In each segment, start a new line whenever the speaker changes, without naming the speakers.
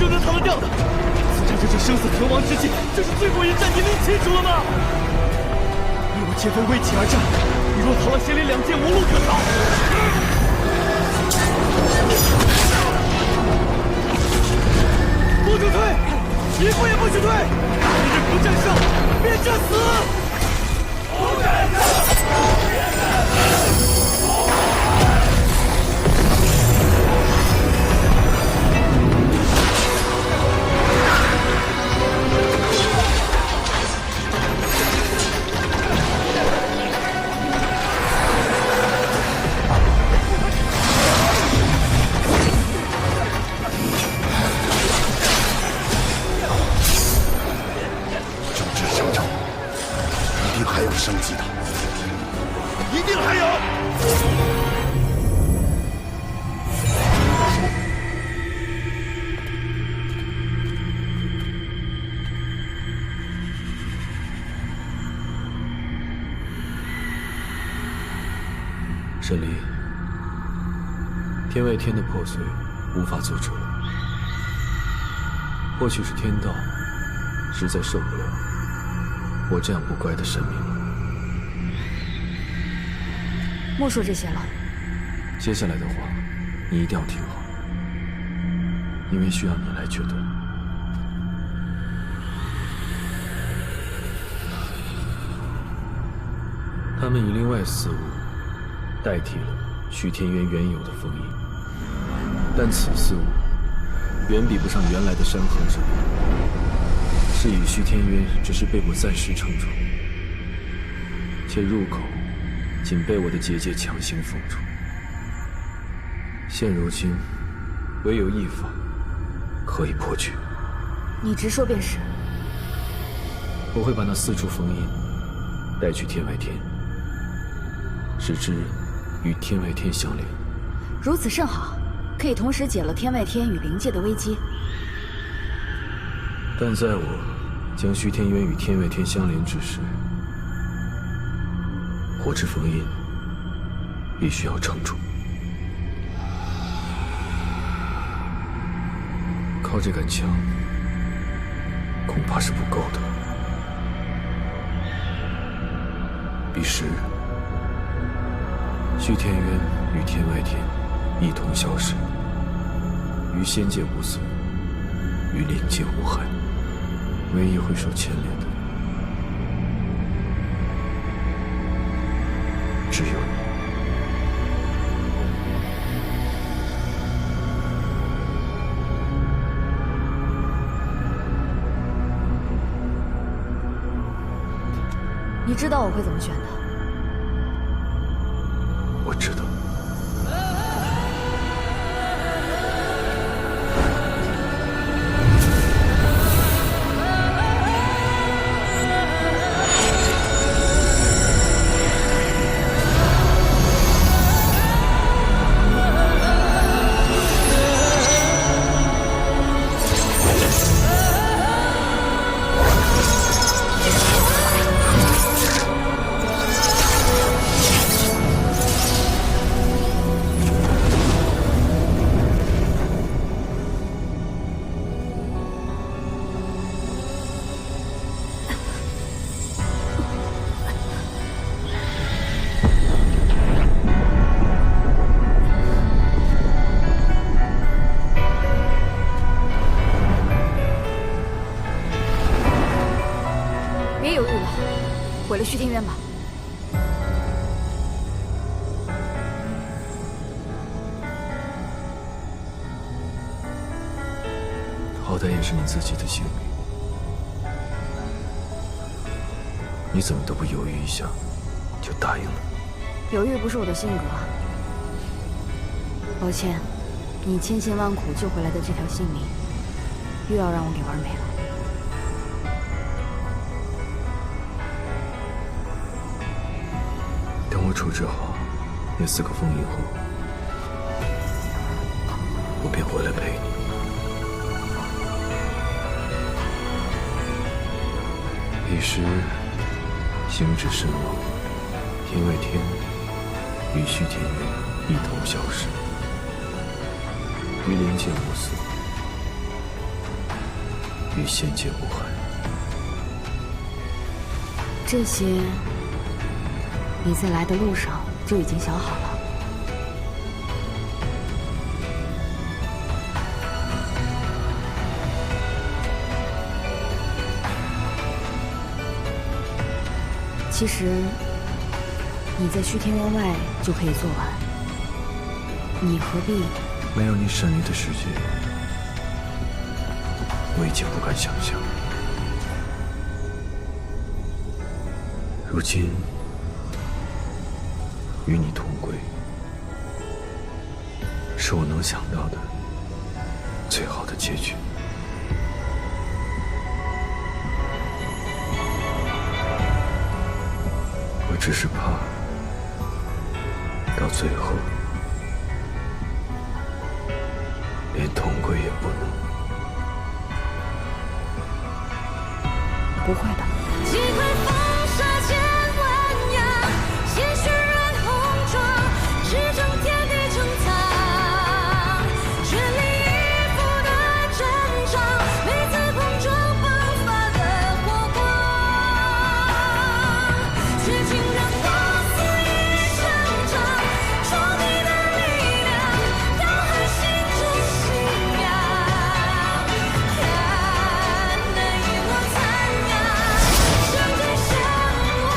就能逃得掉的。此战这是生死存亡之际，这是最后一战，你弄清楚了吗？你我前锋为己而战，你若逃了邪灵两剑，无路可逃。不准退，一步也不许退！你这不战胜，便战死！不战胜，便战死！
还有生机的，
一定还有。
沈离，天外天的破碎无法阻止我，或许是天道实在受不了我这样不乖的神明了。
莫说这些了。
接下来的话，你一定要听好，因为需要你来决断。他们以另外4物代替了徐天渊原有的封印，但此4物远比不上原来的山河之力。 是以徐天渊只是被我暂时撑住，且入口仅被我的结界强行封住。现如今，唯有一法可以破局。
你直说便是。
我会把那4处封印带去天外天，使之与天外天相连。
如此甚好，可以同时解了天外天与灵界的危机。
但在我将徐天渊与天外天相连之时，火之封印必须要撑住。靠这杆枪，恐怕是不够的。彼时，徐天渊与天外天一同消失，于仙界无损，于灵界无害。 唯一会受牵连的，只有你。
你知道我会怎么选的。
我知道。
别犹豫了，毁了徐天渊吧。
好歹也是你自己的性命，你怎么都不犹豫一下就答应了？
犹豫不是我的性格。抱歉，你千辛万苦救回来的这条性命，又要让我给玩没了。
等我处置好那4个封印后，我便回来陪你。彼时，星至身亡，天外天与徐天渊一同消失，于灵界无损，与仙界无憾。
这些你在来的路上就已经想好了。其实你在虚天渊外就可以做完，你何必？
没有你神力的世界，我已经不敢想象。如今与你同归，是我能想到的最好的结局。我只是怕到最后连同归也不能。
不会的。
击溃风沙千万阳，鲜血染红妆，只争天地穹苍，全力以赴的战场，每次空中迸发的火光，绝境让我肆意生长，创你的力量，高喊心中信仰，看那一抹残阳。相对相望。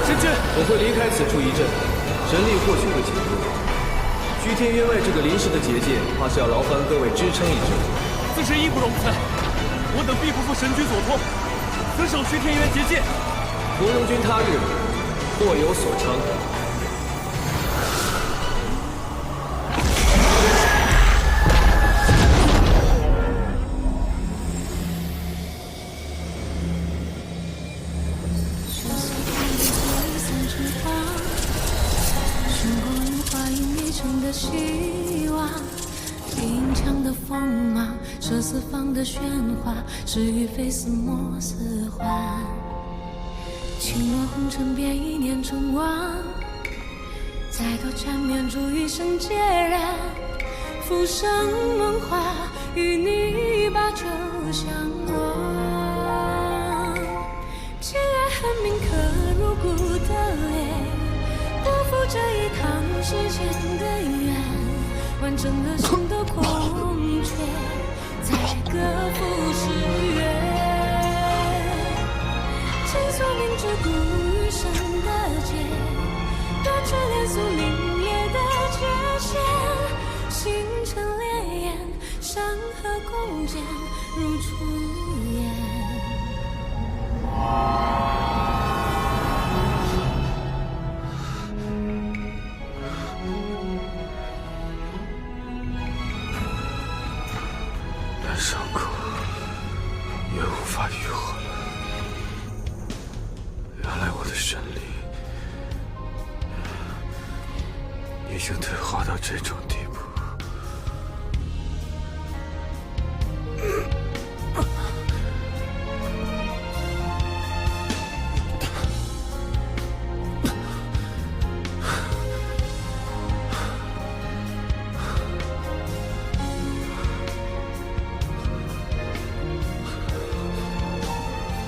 神君，
我会离开此处一阵，神力或许会减弱。虚天渊外这个临时的结界，怕是要劳烦各位支撑一阵。
自是义不容辞。我等必不负神君所托，死守虚天渊结界。
屠龙军他日或有所成。
生活樱花映一城的希望，银枪的锋芒，射四方的喧哗，是与非似莫似幻。轻落红尘，便一念成王，再度缠绵住一生孑然。浮生梦话，与你把酒相望。既然恨铭刻入骨的泪，不负这一趟世间的缘，完整了心的空缺，才各赴诗约。倾诉明知故余生的劫，多知连宿凛冽的界限。星辰烈焰，山河共剪，如初颜。
但伤口也无法愈合了。原来我的神力已经退化到这种地步。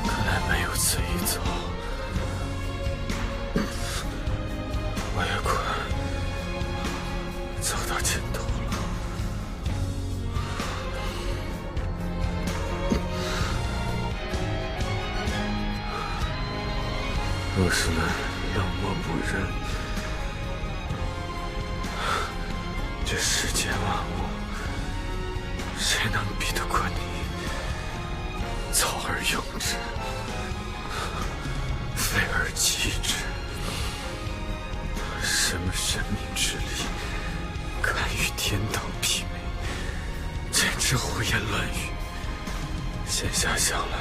看来没有此一走，我也快走到尽头了。若是冷漠不仁，这世间万物，谁能比得过你？操而用之，废而弃之。什么神明之力，敢与天道媲美？简直胡言乱语。现下想来，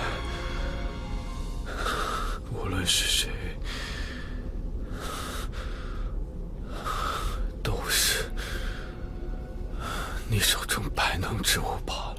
无论是谁，都是你手中百能之物罢了。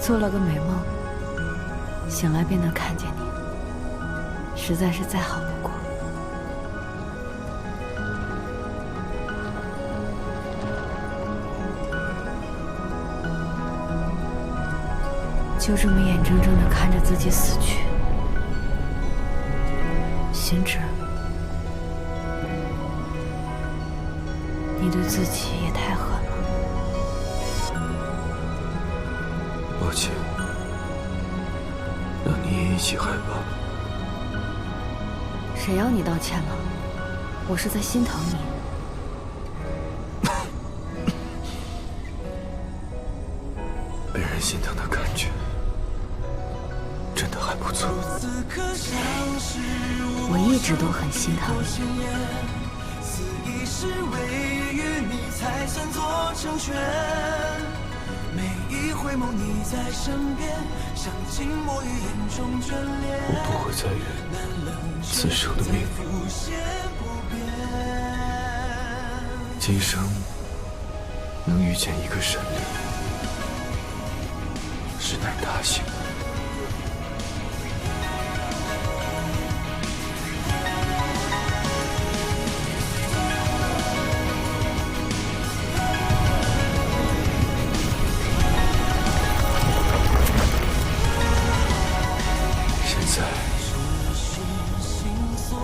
做了个美梦，醒来便能看见你，实在是再好不过。就这么眼睁睁地看着自己死去，心知，你对自己也太狠了。
抱歉，让你也一起害怕。
谁要你道歉了？我是在心疼你。
被人心疼的感觉，真的还不错。
我一直都很心疼你。
才算做成全。每一回眸你在身边，像静默于眼中眷恋。
我不会再怨此生的命运，今生能遇见一个神灵，实乃大幸。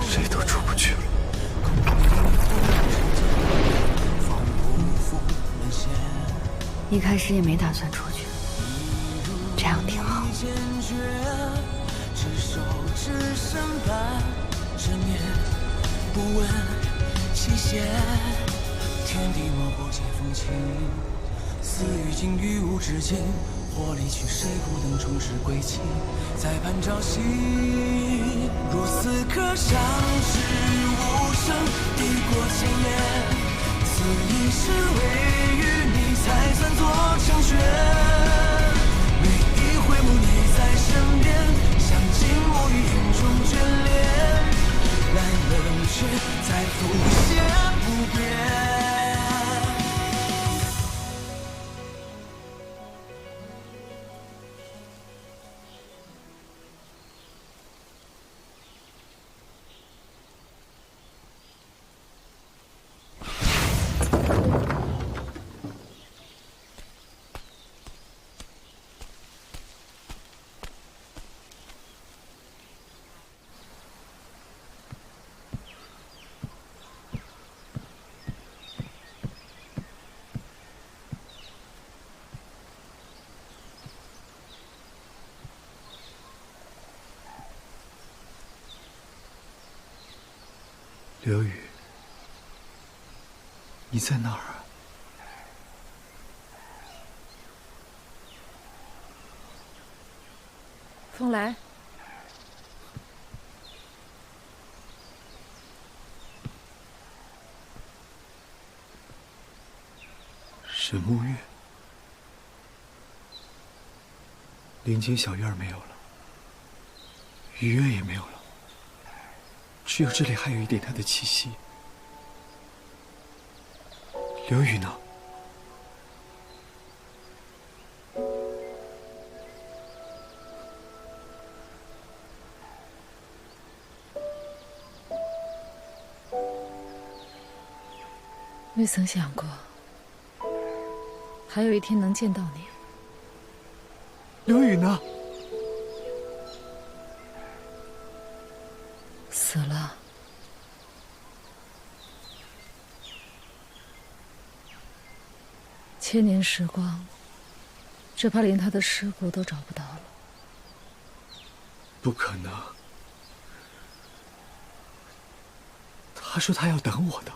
谁都出不去了。
一开始也没打算出去，这样挺好。
天地莫不解风情，似与境于无止境。或离去，谁不能重拾归期？再盼朝夕，如此刻相识无声，抵过千言。此一世唯与你，才算做成全。每一回眸你在身边，像静默于眼中眷恋。来冷却，再浮现不变。
刘宇，你在哪儿啊？
风来，
神木院，林间小院没有了，雨月也没有了。只有这里还有一点他的气息。刘宇呢？
未曾想过，还有一天能见到你。
刘宇呢？
死了。千年时光，只怕连他的尸骨都找不到了。
不可能！他说他要等我的。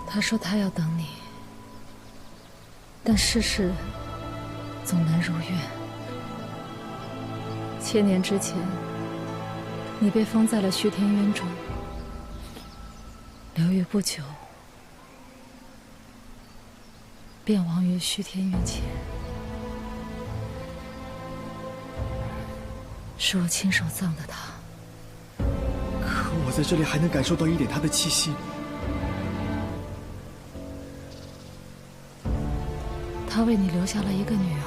他说他要等你。但世事总难如愿。千年之前，你被封在了虚天渊中。刘宇不久便亡于虚天渊前，是我亲手葬的他。
可我在这里还能感受到一点他的气息。
他为你留下了一个女儿。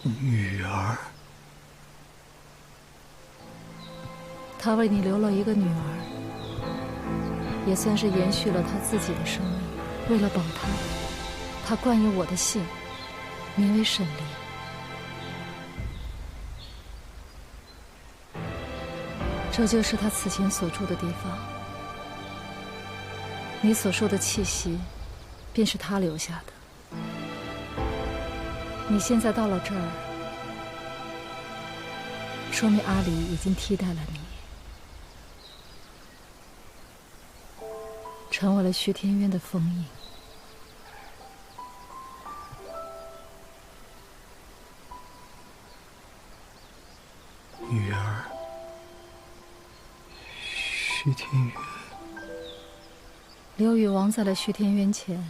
女儿？
他为你留了一个女儿，也算是延续了他自己的生命。为了保他，他冠以我的姓，名为沈离。这就是他此前所住的地方。你所说的气息，便是他留下的。你现在到了这儿，说明阿离已经替代了你，成为了虚天渊的封印。
女儿，虚天渊。
刘禹王在了虚天渊前，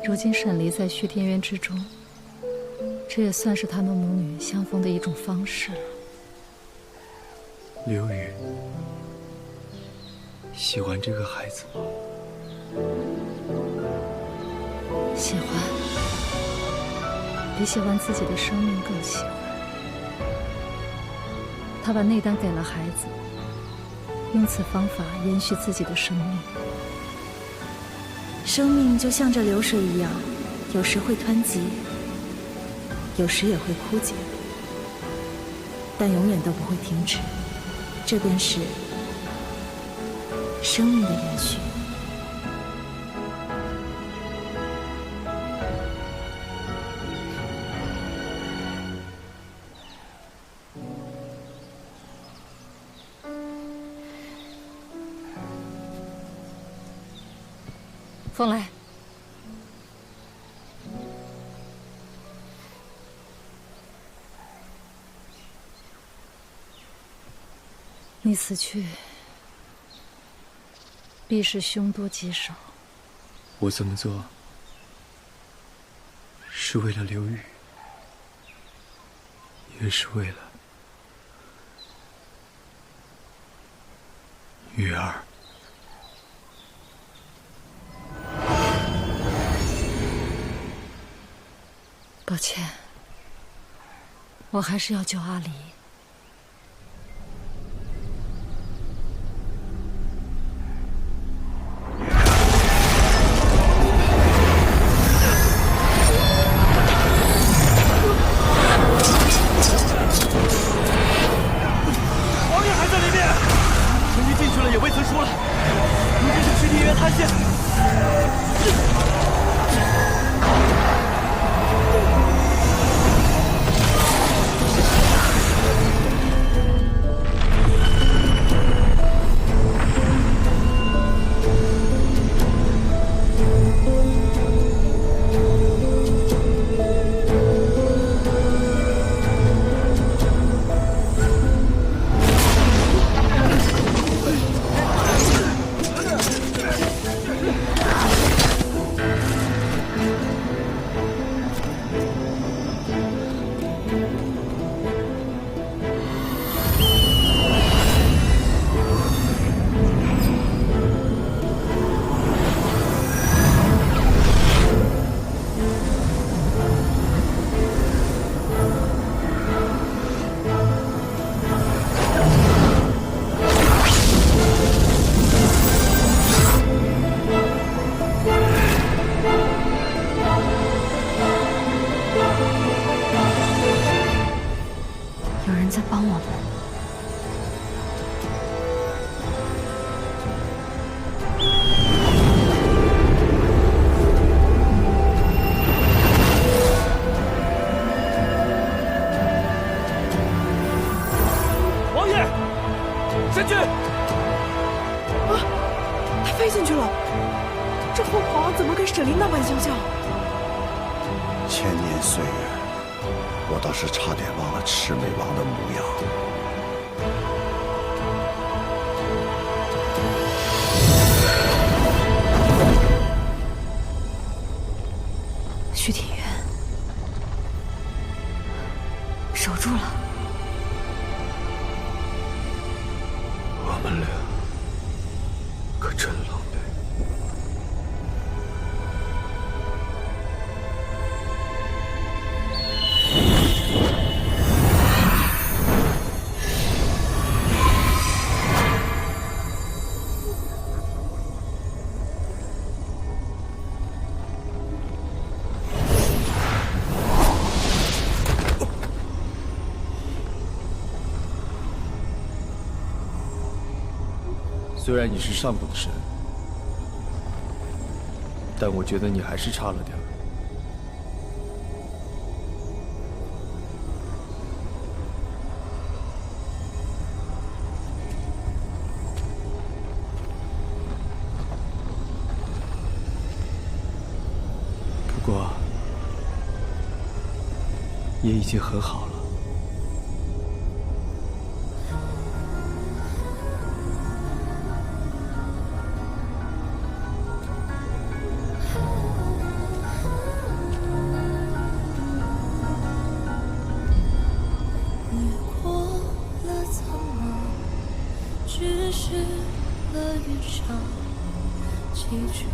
如今沈离在虚天渊之中，这也算是他们母女相逢的一种方式了。
刘禹喜欢这个孩子吗？
喜欢，比喜欢自己的生命更喜欢。他把内丹给了孩子，用此方法延续自己的生命。
生命就像这流水一样，有时会湍急，有时也会枯竭，但永远都不会停止。这便是生命的延续。
凤来，你死去，必是凶多吉少。
我这么做，是为了刘禹，也是为了雨儿。
抱歉，我还是要救阿离。
王爷还在里面，神君进去了也未曾出来，如今是虚天渊塌陷。
有人在帮我们。
王爷，神君！
他飞进去了，这凤凰怎么跟沈离那般相像？
千年岁月，我倒是差点忘了魑魅王的模样。
虚天渊守住了。
我们俩可真狼狈。
虽然你是上古的神，但我觉得你还是差了点儿。不过，也已经很好了。
只是了云上崎岖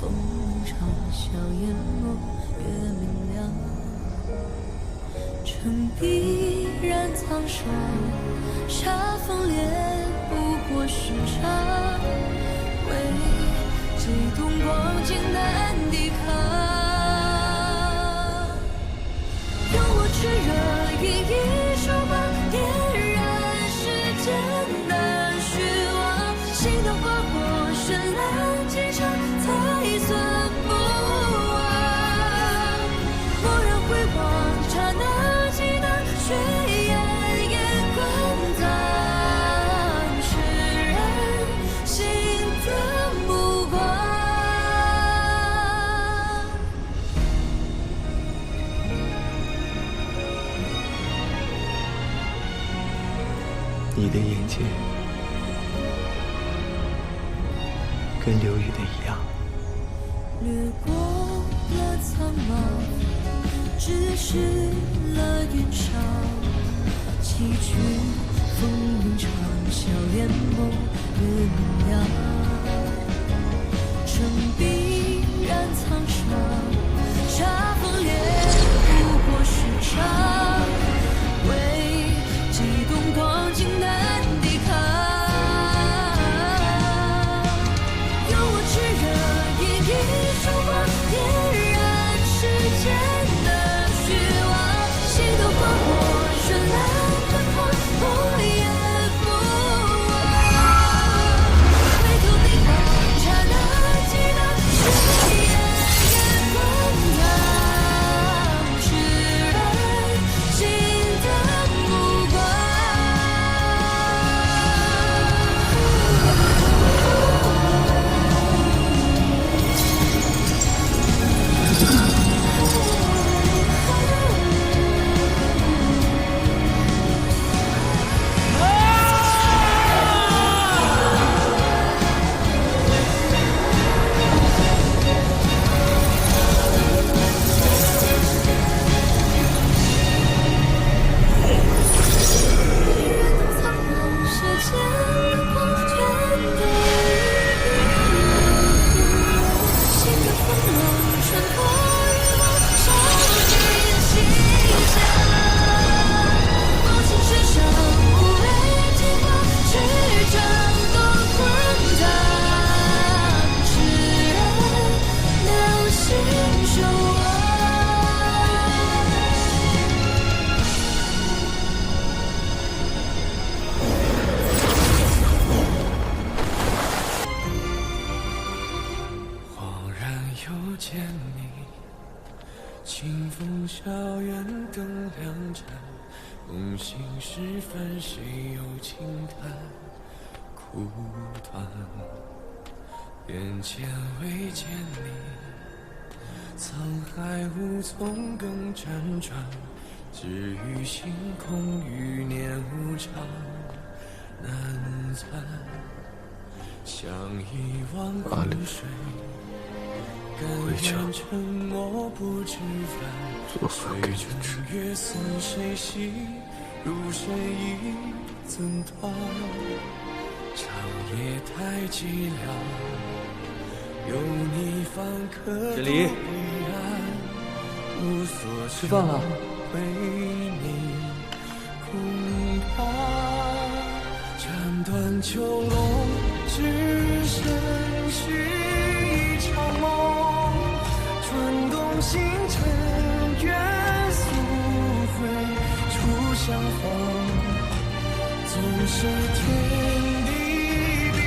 风长，笑淹没月明亮。城壁染苍霜，沙风裂不过时差，为激动光景难抵抗。用我炽热以一束光点燃世间的虚妄，心的划过绚烂几场才算不忘。蓦然回望，刹那记得血眼也滚烫，释然心的目光。
你的眼睛跟流雨的一样，
掠过了苍茫，只是了云上崎岖风云长，笑淹没月明亮。城壁染苍霜，沙风裂不过时长，为激动光景难抵抗。用我炽热以一束光点燃世间的虚妄，心都划过绚烂的光，我也不忘。回头凝望，刹那记得血眼也滚烫，释然心的目光。
见你，清风校园灯亮盏，梦醒时分，谁又轻叹苦短？眼前未见你，沧海无从更辗转，只余星空余年无常难残，像一汪湖水。
回家，
沉默不知
做饭给你吃。
月色谁惜，如谁已怎断？长夜太寂寥，有你方可
小黎，
无所
吃饭了。
为你空怕斩断囚笼，只剩续一场梦。穿动星辰，愿速回初相逢。纵使天地比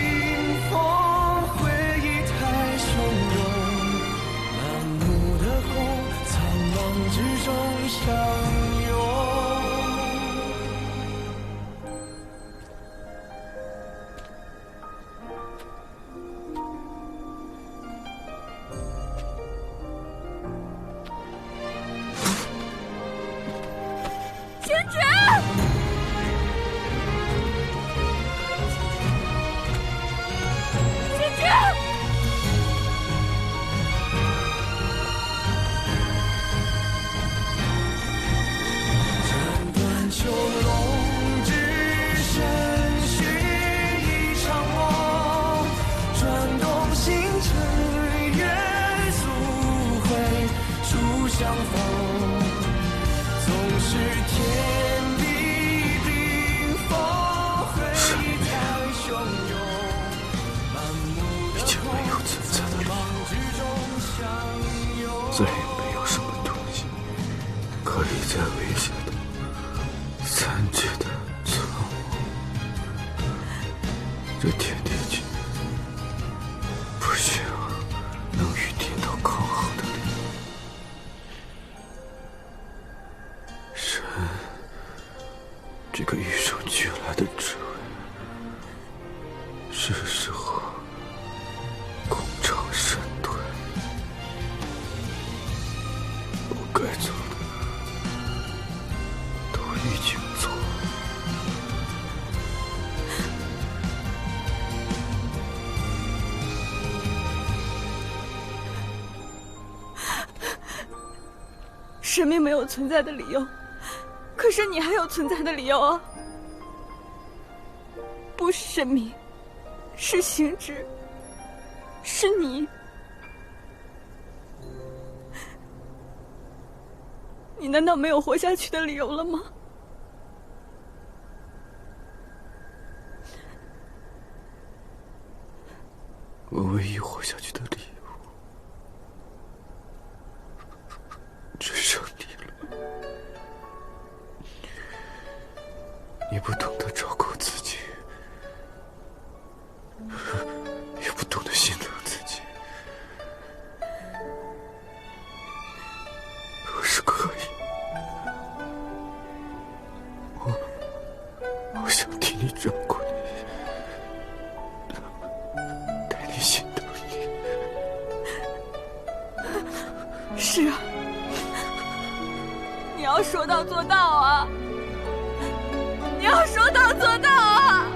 天爵！天爵！
斩断囚笼，只剩续一场梦，转动星辰，月速回初相逢。总是天地冰封，回太汹涌，满目的红尘，梦之中相拥。
再也没有什么东西可以再威胁的残缺的存我。这天地间不需要能与天道抗衡的力量。神，这个与生俱来的智慧，是时候功成身退。我该做的都已经做了。
神明没有存在的理由，可是你还有存在的理由啊！不是神明，是行止，是你。你难道没有活下去的理由了吗？
我唯一活下去的理由，只剩你了。你不懂得照顾自己，也不懂得心疼自己。若是可以，我想替你照顾你，带你心疼你。
是啊，你要说到做到啊！你要说到做到啊！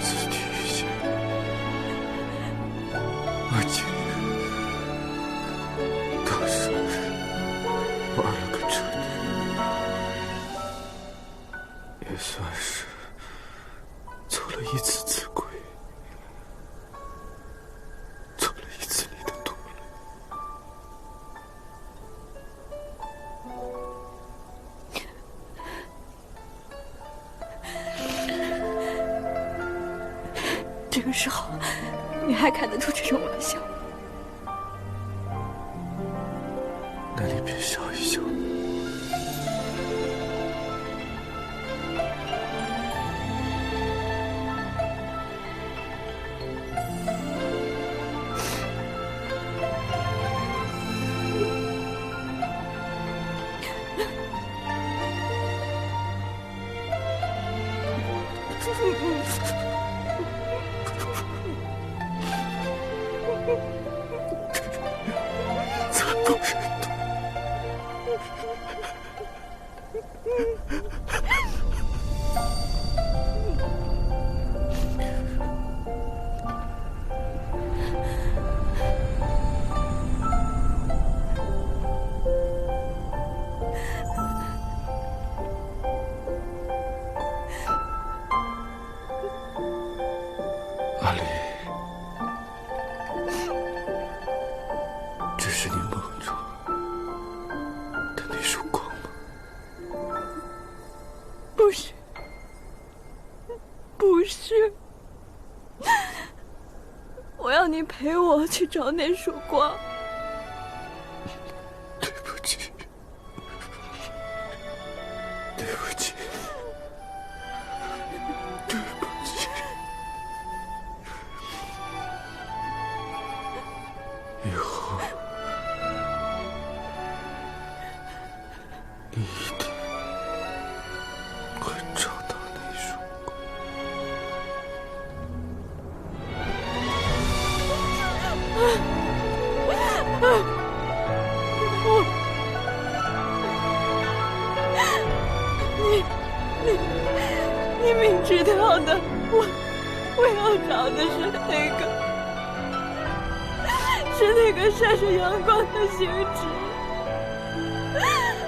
自体于心，而且当时玩了个彻底，也算是做了一次自归，做了一次你的拖累。
这个时候，你还开得出这种玩笑？
那你便笑一笑。惨不忍睹。阿离，这是你梦中的那束光吗？
不是，不是，我要你陪我去找那束光。
对不起，对不起，对不起。以后你一定
你明知道的，我要找的是那个晒着阳光的星矢。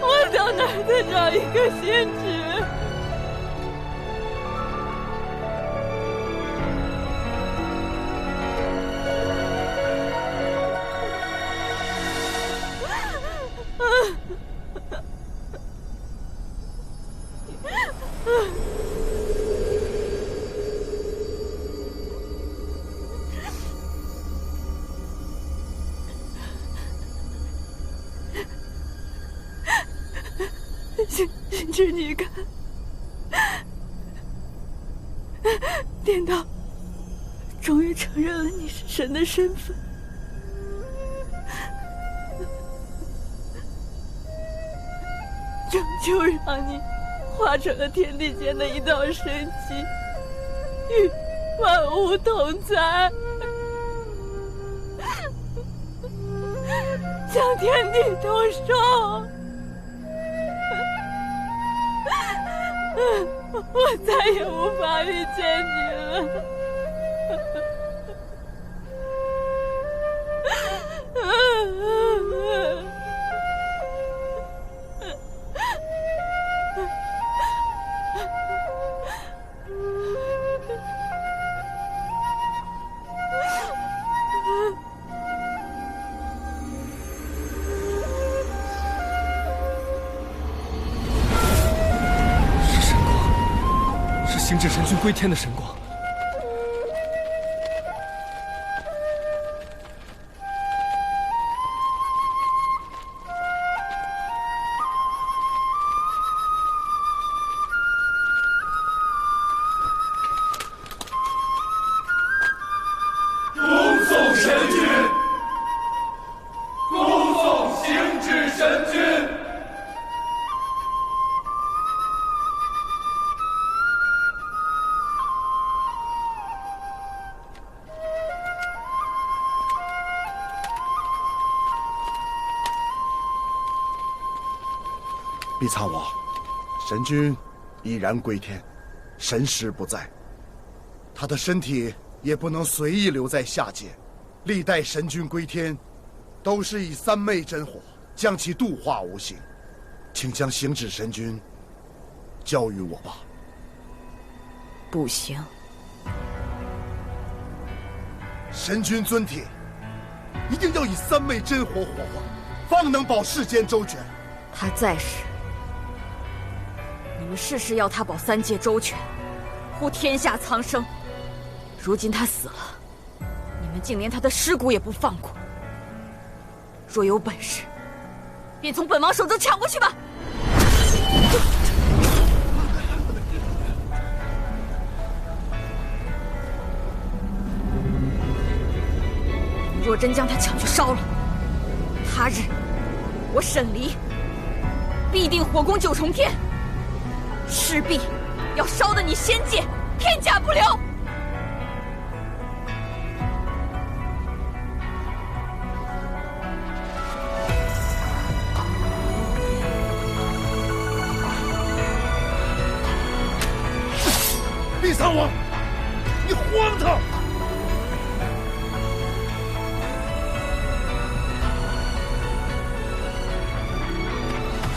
我到哪儿再找一个星矢？星矢，你看，天道终于承认了你是神的身份。就让你化成了天地间的一道神迹，与万物同在，向天地同寿。我再也无法遇见你了。
星矢神君归天的神光。
恭送神君，恭送星矢神君。
碧苍王，神君已然归天，神识不在，他的身体也不能随意留在下界。历代神君归天，都是以三昧真火将其度化无形，请将星矢神君交予我吧。
不行，
神君尊体一定要以三昧真火火化，方能保世间周全。
他在时，你们事事要他保三界周全，护天下苍生。如今他死了，你们竟连他的尸骨也不放过。若有本事，便从本王手中抢过去吧。若真将他抢去烧了，他日我沈离必定火攻九重天，势必要烧得你仙界片甲不留。
碧苍王，你荒唐！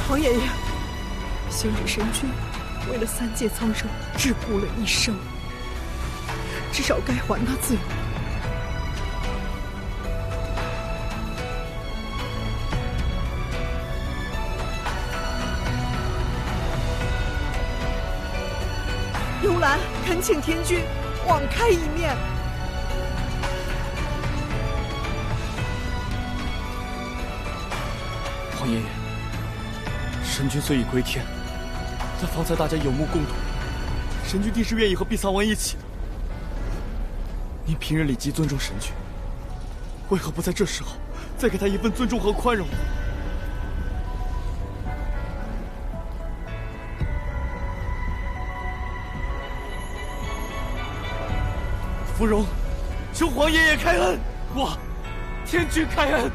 王爷爷，星矢神君为了三界苍生桎梏了一生，至少该还他自由。幽兰恳请天君网开一面。
王爷爷，神君虽已归天，但方才大家有目共睹，神君定是愿意和碧苍王一起的。您平日里极尊重神君，为何不在这时候再给他一份尊重和宽容呢？芙蓉，求皇爷爷开恩！我，天君开恩！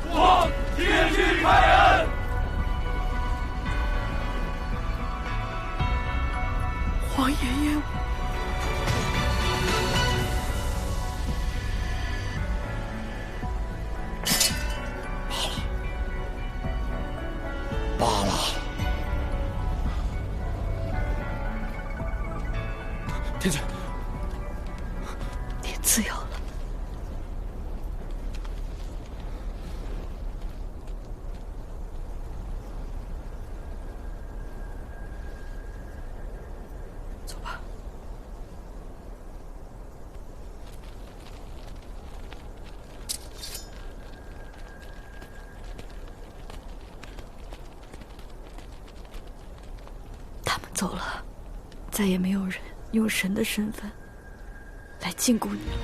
我，天君开恩！
爷爷。
罢了，
天君，
你自由了。走吧。他们走了，再也没有人用神的身份来禁锢你了。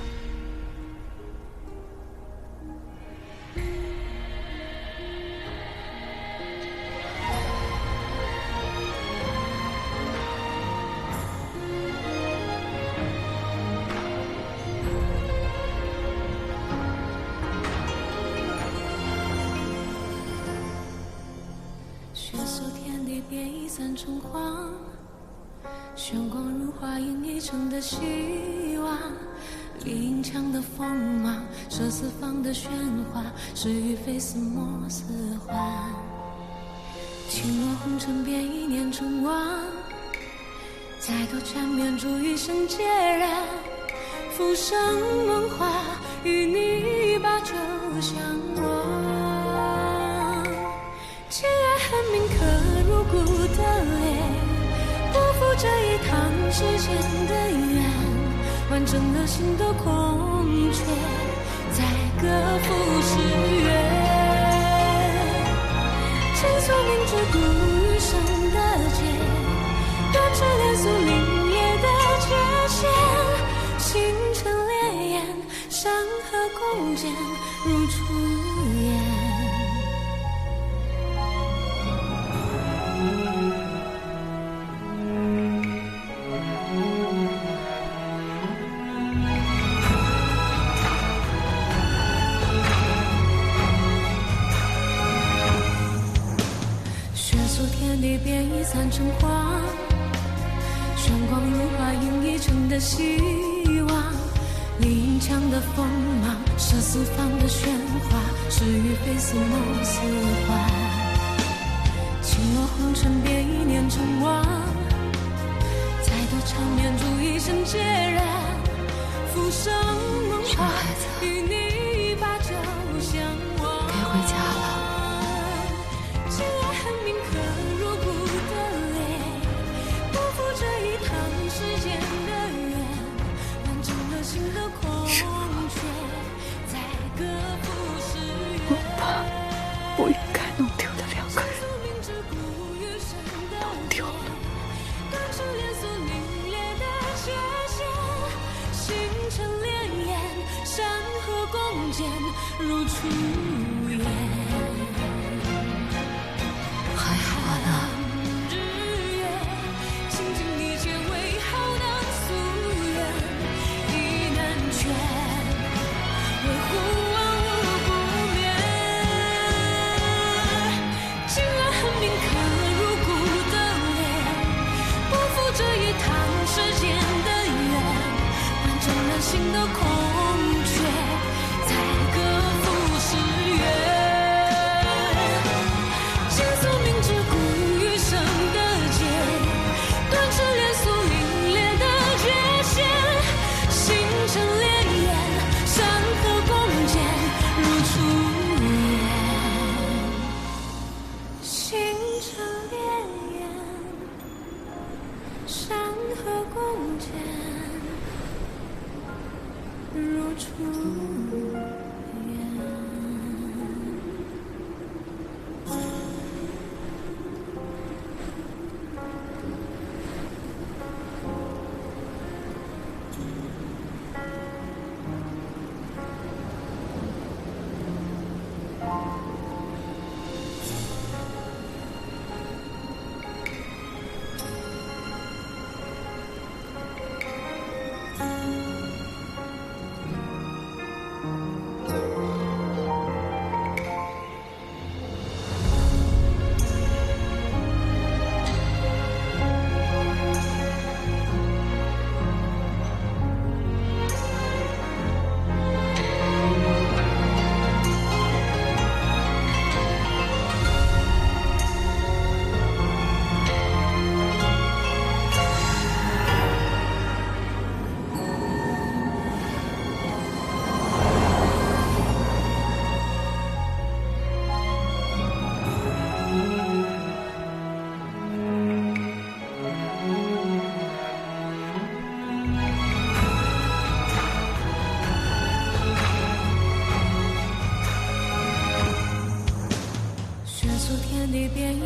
血色天地变一散成黄，玄光如花映一城的希望。林墙的锋芒，射四方的喧哗，是与非似莫似幻。轻落红尘变一念成王，再度缠绵住余生孑然。浮生梦话，与你把酒相望。既然恨铭刻入骨的脸，不负这一趟世间的缘。完整了心的空缺，在各赴诗约。倾诉明知故余生的劫，断指连诉凛冽的界限。星辰烈焰，山河共剪，如初颜。天地变一散成黄，玄光如花映一城的希望。林墙的锋芒，射四方的喧哗，是与非似梦似幻。轻落红尘变一念成王，再度缠绵住一生孑然。浮生梦话，与你把酒相望。
该回家了。
既然恨铭刻入骨的脸，不负这一趟世间的缘。完整了心的空缺，在各赴诗约。
不应该弄丢的两个人，弄丢了。
断指连诉凛冽的界限，星辰烈焰，山河共剪，如初颜。
还好呢。
日月，倾尽一切为好能夙愿，意难全，维护万物不灭。既然恨铭刻入骨的脸，不负这一趟世间的缘。完整了心的空缺，在各赴诗约。倾诉明知故余生的劫，断指连诉凛冽的界限。星辰烈焰，山河共剪，如初颜。星辰烈焰，山河共剪，如初颜。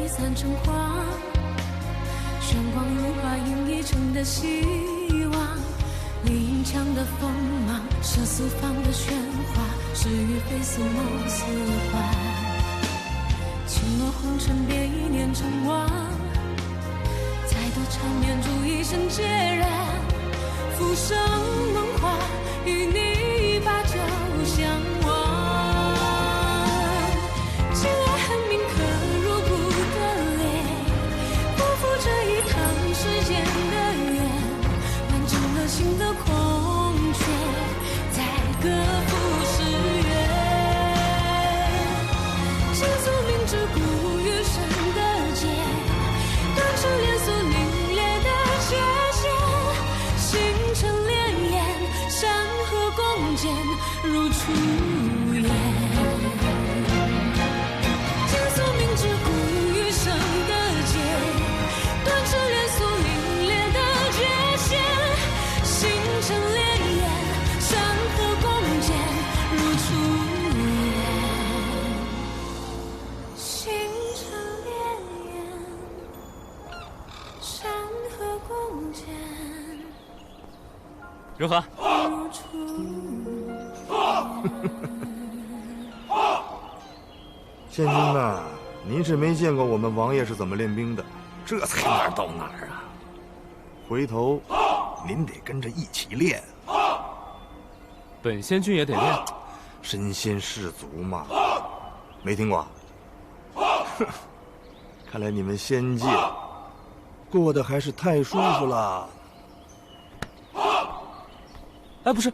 已散成花，玄光如花映一城的希望。李银枪的锋芒，是四方的喧哗，是与非似梦似幻。轻落红尘，别一念成王，再多缠绵，煮一生孑然。浮生梦话，与你把酒相望。情爱恨铭刻入骨的脸，不负这一趟世间的缘，完成了心的空缺，再各赴诗缘。倾诉明知故余生的劫，断翅连锁凛冽的界限，星辰潋滟，山河共剪如初颜。倾诉明知故余生的劫，断翅连锁凛冽的界限，星辰潋滟，山河共剪如初颜。星辰潋滟，山河共剪
如何？
如初
县君呐，您是没见过我们王爷是怎么练兵的，这才哪儿到哪儿啊？回头您得跟着一起练，
本仙君也得练。
身先士卒嘛，没听过？哼，看来你们仙界过得还是太舒服了。
哎，不是，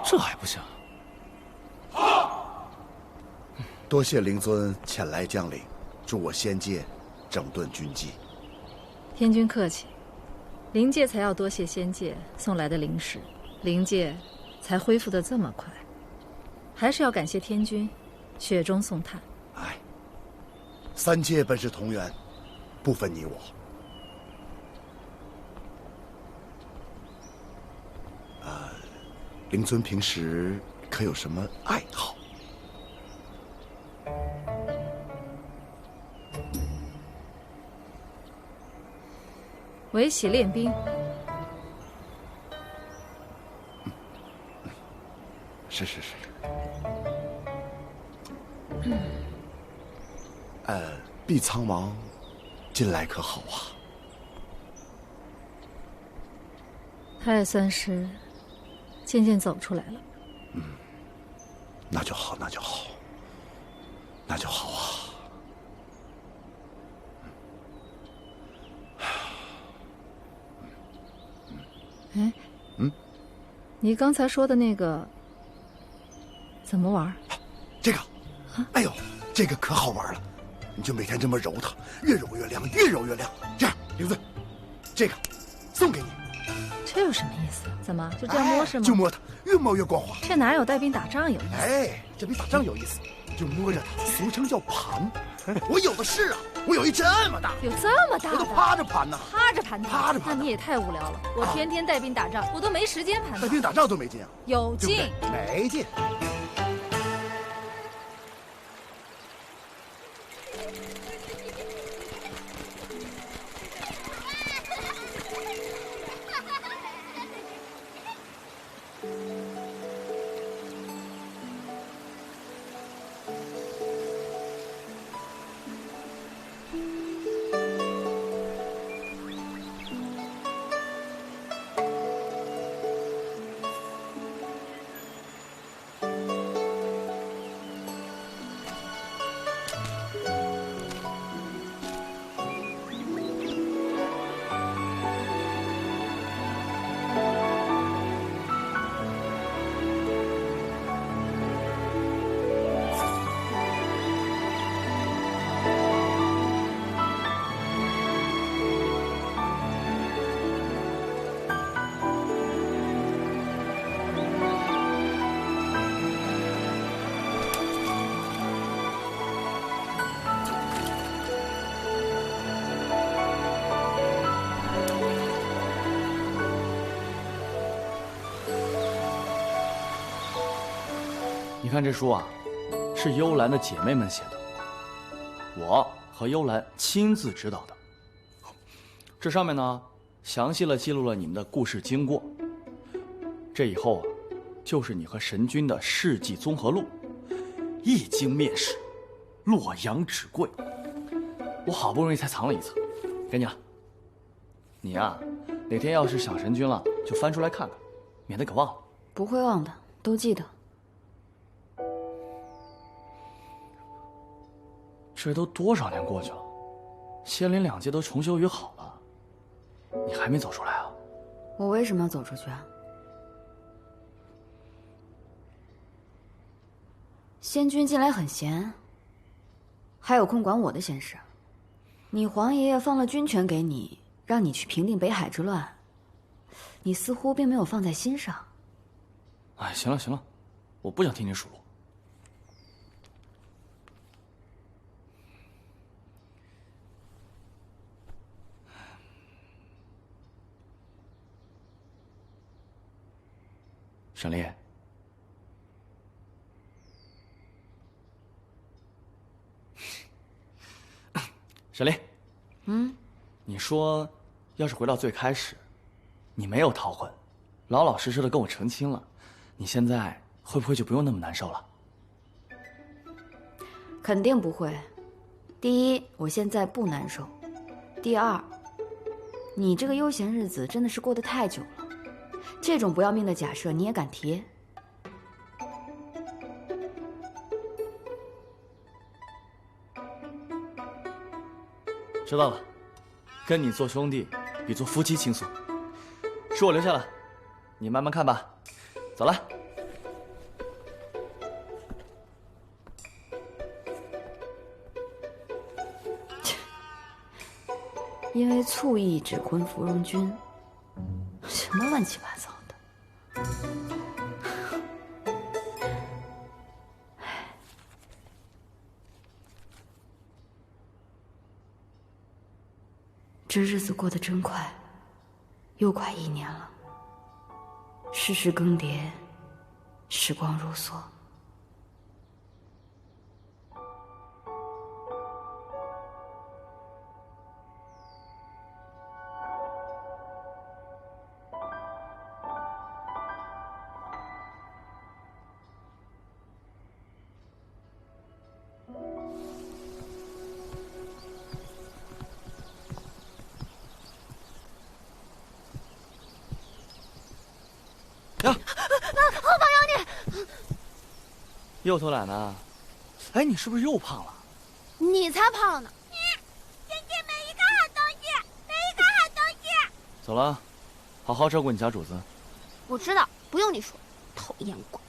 这还不行。
多谢灵尊前来将领，助我仙界整顿军纪。
天君客气，灵界才要多谢仙界送来的灵石，灵界才恢复得这么快。还是要感谢天君雪中送炭。
哎，三界本是同源，不分你我。灵尊平时可有什么爱好？
唯喜练兵。
是。碧苍王近来可好啊？
他也算是渐渐走出来了。
那就好啊。
哎，你刚才说的那个怎么玩？
这个，哎呦，这个可好玩了！你就每天这么揉它，越揉越亮，越揉越亮。这样，灵尊，这个送给你。
这有什么意思？怎么就这样摸是吗？
就摸它，越摸越光滑。
这哪有带兵打仗有意思？
哎，这比打仗有意思，就摸着它，俗称叫盘。我有的是啊，我有一这么大，
有这么大的？
我都趴着盘呢。
趴着盘它？
趴着盘。
那你也太无聊了。我天天带兵打仗，我都没时间盘它。
带兵打仗都没劲啊？
有劲，
对不对？没劲。
看这书啊，是幽兰的姐妹们写的，我和幽兰亲自指导的。这上面呢，详细记录了你们的故事经过。这以后啊，就是你和神君的事迹综合录，一经面世，洛阳纸贵。我好不容易才藏了一册，给你了。你呀，哪天要是想神君了，就翻出来看看，免得给忘了。
不会忘的，都记得。
这都多少年过去了，仙灵两界都重修于好了，你还没走出来啊？
我为什么要走出去啊？仙君近来很闲，还有空管我的闲事。你皇爷爷放了军权给你，让你去平定北海之乱，你似乎并没有放在心上。
哎，行了行了，我不想听你数落。沈丽，沈丽，你说，要是回到最开始，你没有逃婚，老老实实的跟我成亲了，你现在会不会就不用那么难受了？
肯定不会。第一，我现在不难受；第二，你这个悠闲日子真的是过得太久了。这种不要命的假设你也敢提？
知道了，跟你做兄弟比做夫妻轻松。是我留下了，你慢慢看吧。走了。
因为醋意指婚芙蓉君，什么乱七八糟的。这日子过得真快，又快1年了。世事更迭，时光如梭。
呀，
后方有你！
又偷懒呢？哎，你是不是又胖了？
你才胖呢！先进每一个好东西，每一个好东西。
走了，好好照顾你家主子。
我知道，不用你说，讨厌鬼。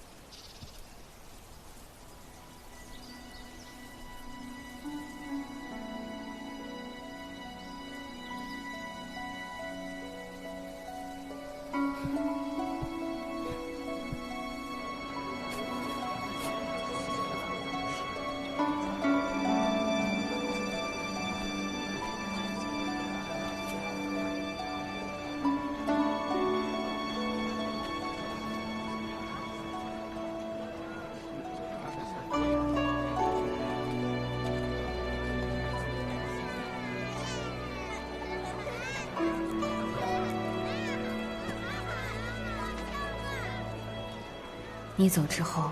你走之后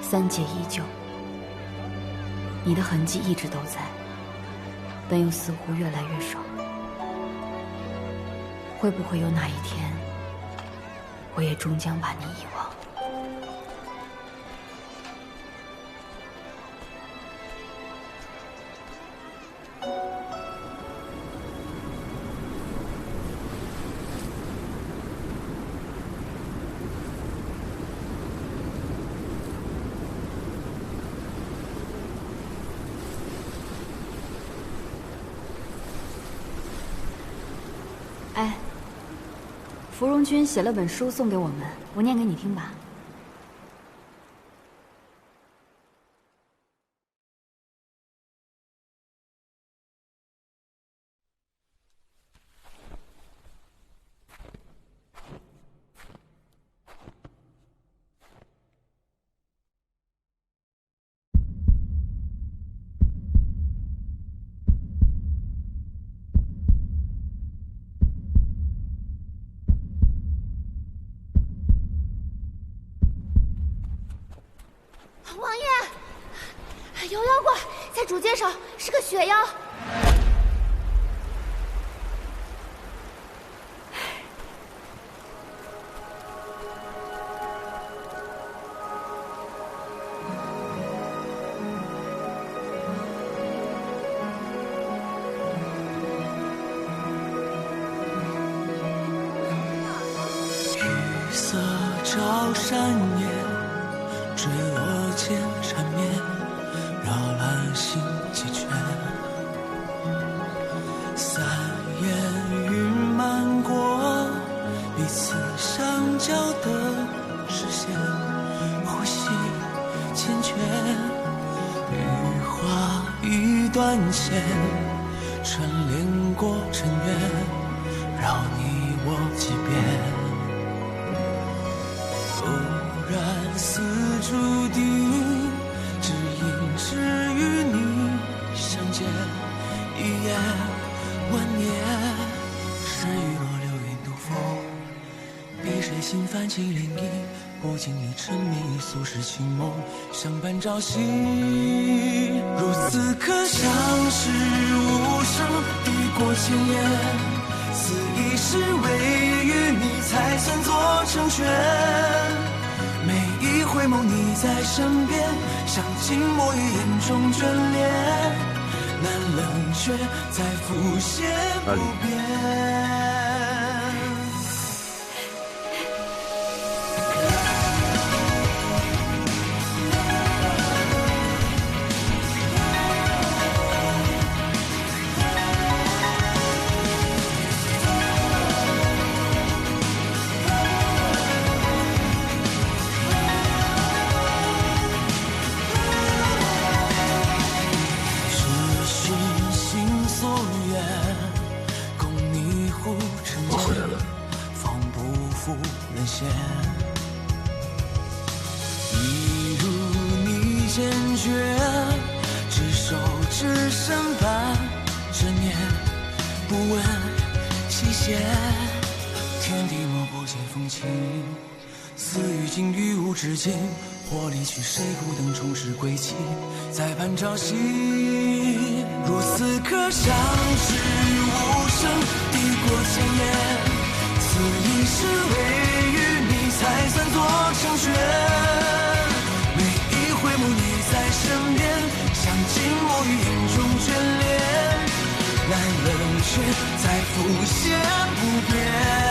，3界依旧，你的痕迹一直都在，但又似乎越来越少。会不会有哪一天，我也终将把你遗忘？哎，芙蓉君写了本书送给我们，我念给你听吧。
有妖怪在主街上，是个雪妖。
雨色照山岩，坠落间缠绵，绕兰心几圈。三烟云漫过，彼此相交的视线，呼吸缱绻。羽花一段线，串联过尘缘，绕你我几遍。偶然似注定，只因只与你相见，一夜万年。是雨落流云渡风，碧水心泛起涟漪，不经意沉迷俗世情梦，相伴朝夕。如此刻相识无声，抵过千言，此一世唯与你才算作成全。每一回眸你在身边，像静默于眼中眷恋，难冷却再浮现不变。一如你坚决，执手只身伴着念，不问期限。天地莫不见风情，似与今于无之间，或离去谁孤灯重拾归期，再盼朝夕。如此刻相识无声，抵过千言，此一世唯与你才算作成全。每一回眸你在身边，像静默于眼中眷恋，难冷却再浮现不变。